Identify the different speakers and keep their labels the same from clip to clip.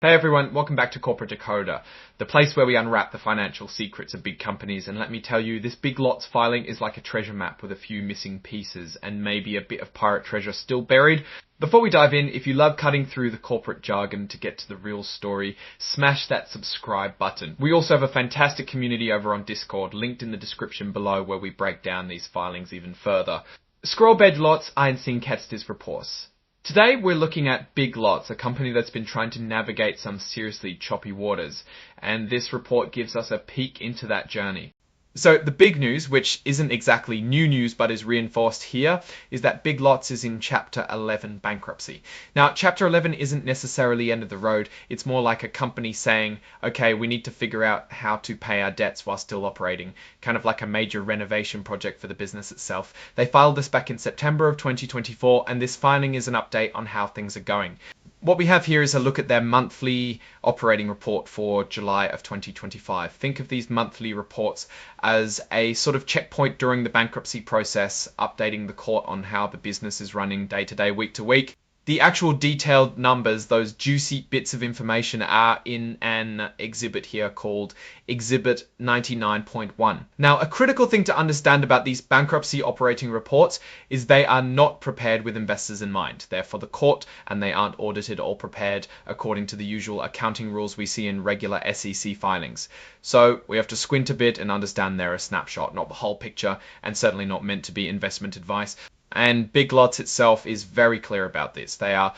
Speaker 1: Hey everyone, welcome back to Corporate Decoder, the place where we unwrap the financial secrets of big companies. And let me tell you, this big lots filing is like a treasure map with a few missing pieces and maybe a bit of pirate treasure still buried. Before we dive in, if you love cutting through the corporate jargon to get to the real story, smash that subscribe button. We also have a fantastic community over on Discord, linked in the description below, where we break down these filings even further. Scroll bed lots, ein sehen Ketztes reports. Today we're looking at Big Lots, a company that's been trying to navigate some seriously choppy waters, and this report gives us a peek into that journey. So the big news, which isn't exactly new news but is reinforced here, is that Big Lots is in Chapter 11 bankruptcy. Now, Chapter 11 isn't necessarily end of the road. It's more like a company saying, okay, we need to figure out how to pay our debts while still operating, kind of like a major renovation project for the business itself. They filed this back in September of 2024, and this filing is an update on how things are going. What we have here is a look at their monthly operating report for July of 2025. Think of these monthly reports as a sort of checkpoint during the bankruptcy process, updating the court on how the business is running day to day, week to week. The actual detailed numbers, those juicy bits of information, are in an exhibit here called Exhibit 99.1. Now, a critical thing to understand about these bankruptcy operating reports is they are not prepared with investors in mind. They're for the court and they aren't audited or prepared according to the usual accounting rules we see in regular SEC filings. So we have to squint a bit and understand they're a snapshot, not the whole picture, and certainly not meant to be investment advice. And Big Lots itself is very clear about this. They are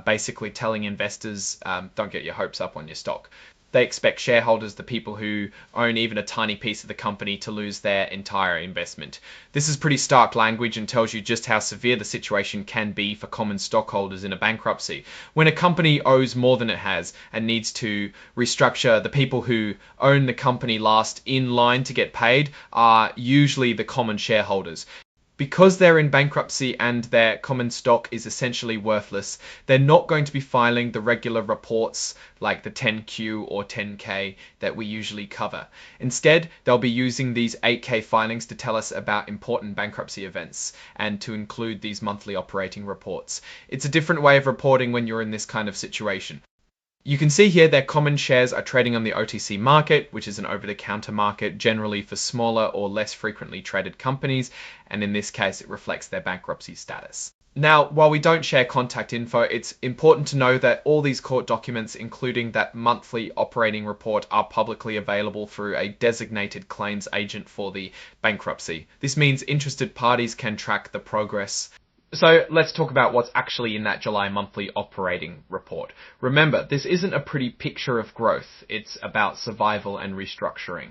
Speaker 1: basically telling investors, don't get your hopes up on your stock. They expect shareholders, the people who own even a tiny piece of the company, to lose their entire investment. This is pretty stark language and tells you just how severe the situation can be for common stockholders in a bankruptcy. When a company owes more than it has and needs to restructure, the people who own the company last in line to get paid are usually the common shareholders. Because they're in bankruptcy and their common stock is essentially worthless, they're not going to be filing the regular reports like the 10Q or 10K that we usually cover. Instead, they'll be using these 8K filings to tell us about important bankruptcy events and to include these monthly operating reports. It's a different way of reporting when you're in this kind of situation. You can see here their common shares are trading on the OTC market, which is an over-the-counter market generally for smaller or less frequently traded companies, and in this case it reflects their bankruptcy status. Now, while we don't share contact info, it's important to know that all these court documents, including that monthly operating report, are publicly available through a designated claims agent for the bankruptcy. This means interested parties can track the progress. So let's talk about what's actually in that July monthly operating report. Remember, this isn't a pretty picture of growth. It's about survival and restructuring.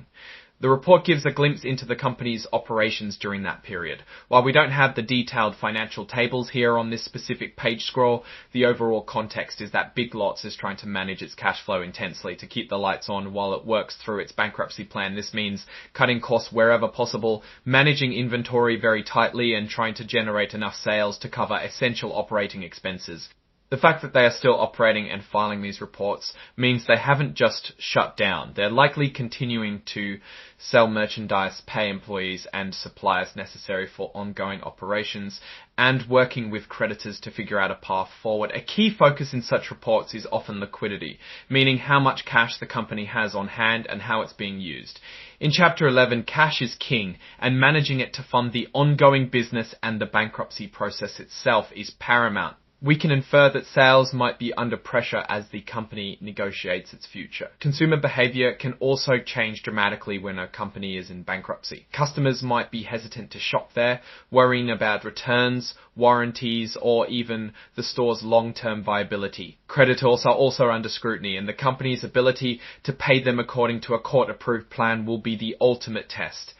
Speaker 1: The report gives a glimpse into the company's operations during that period. While we don't have the detailed financial tables here on this specific page scroll, the overall context is that Big Lots is trying to manage its cash flow intensely to keep the lights on while it works through its bankruptcy plan. This means cutting costs wherever possible, managing inventory very tightly, and trying to generate enough sales to cover essential operating expenses. The fact that they are still operating and filing these reports means they haven't just shut down. They're likely continuing to sell merchandise, pay employees and suppliers necessary for ongoing operations, and working with creditors to figure out a path forward. A key focus in such reports is often liquidity, meaning how much cash the company has on hand and how it's being used. In Chapter 11, cash is king, and managing it to fund the ongoing business and the bankruptcy process itself is paramount. We can infer that sales might be under pressure as the company negotiates its future. Consumer behavior can also change dramatically when a company is in bankruptcy. Customers might be hesitant to shop there, worrying about returns, warranties, or even the store's long-term viability. Creditors are also under scrutiny, and the company's ability to pay them according to a court-approved plan will be the ultimate test.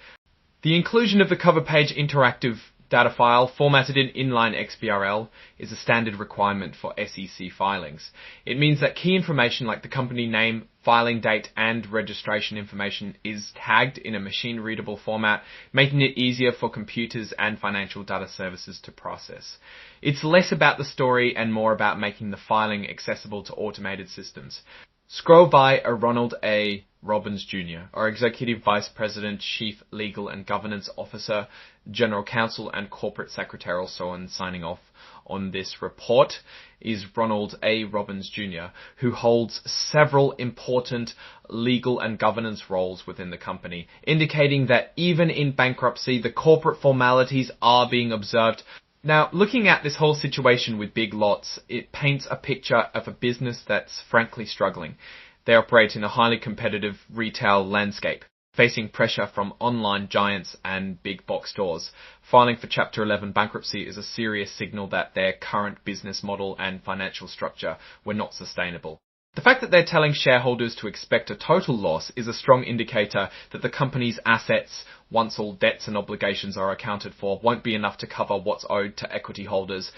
Speaker 1: The inclusion of the cover page interactive data file formatted in inline XBRL is a standard requirement for SEC filings. It means that key information like the company name, filing date and registration information is tagged in a machine-readable format, making it easier for computers and financial data services to process. It's less about the story and more about making the filing accessible to automated systems. Scroll by a Ronald A. Robbins Jr., our Executive Vice President, Chief Legal and Governance Officer, General Counsel and Corporate Secretary, also on signing off on this report, is Ronald A. Robbins Jr., who holds several important legal and governance roles within the company, indicating that even in bankruptcy, the corporate formalities are being observed. Now, looking at this whole situation with Big Lots, it paints a picture of a business that's frankly struggling. They operate in a highly competitive retail landscape, facing pressure from online giants and big box stores. Filing for Chapter 11 bankruptcy is a serious signal that their current business model and financial structure were not sustainable. The fact that they're telling shareholders to expect a total loss is a strong indicator that the company's assets, once all debts and obligations are accounted for, won't be enough to cover what's owed to equity holders.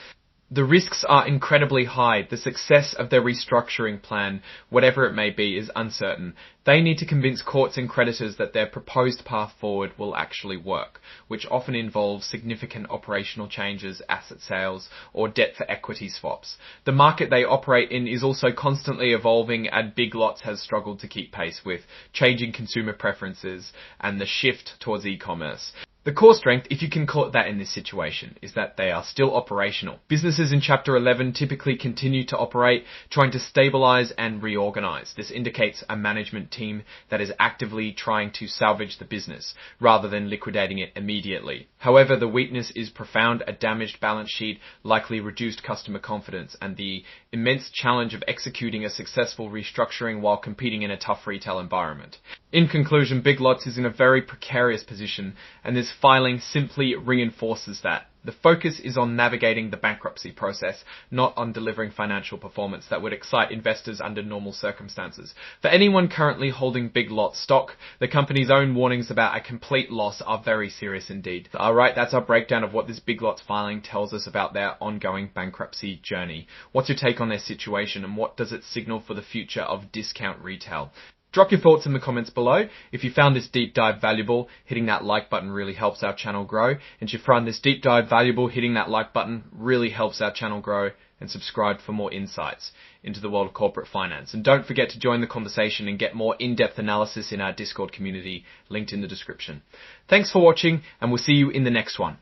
Speaker 1: The risks are incredibly high. The success of their restructuring plan, whatever it may be, is uncertain. They need to convince courts and creditors that their proposed path forward will actually work, which often involves significant operational changes, asset sales, or debt for equity swaps. The market they operate in is also constantly evolving, and Big Lots has struggled to keep pace with changing consumer preferences and the shift towards e-commerce. The core strength, if you can call it that in this situation, is that they are still operational. Businesses in Chapter 11 typically continue to operate, trying to stabilize and reorganize. This indicates a management team that is actively trying to salvage the business, rather than liquidating it immediately. However, the weakness is profound: a damaged balance sheet, likely reduced customer confidence, and the immense challenge of executing a successful restructuring while competing in a tough retail environment. In conclusion, Big Lots is in a very precarious position, and this filing simply reinforces that. The focus is on navigating the bankruptcy process, not on delivering financial performance that would excite investors under normal circumstances. For anyone currently holding Big Lots stock, the company's own warnings about a complete loss are very serious indeed. Alright, that's our breakdown of what this Big Lots filing tells us about their ongoing bankruptcy journey. What's your take on their situation, and what does it signal for the future of discount retail? Drop your thoughts in the comments below. If you found this deep dive valuable, hitting that like button really helps our channel grow. And if you find this deep dive valuable, hitting that like button really helps our channel grow. And subscribe for more insights into the world of corporate finance. And don't forget to join the conversation and get more in-depth analysis in our Discord community, linked in the description. Thanks for watching, and we'll see you in the next one.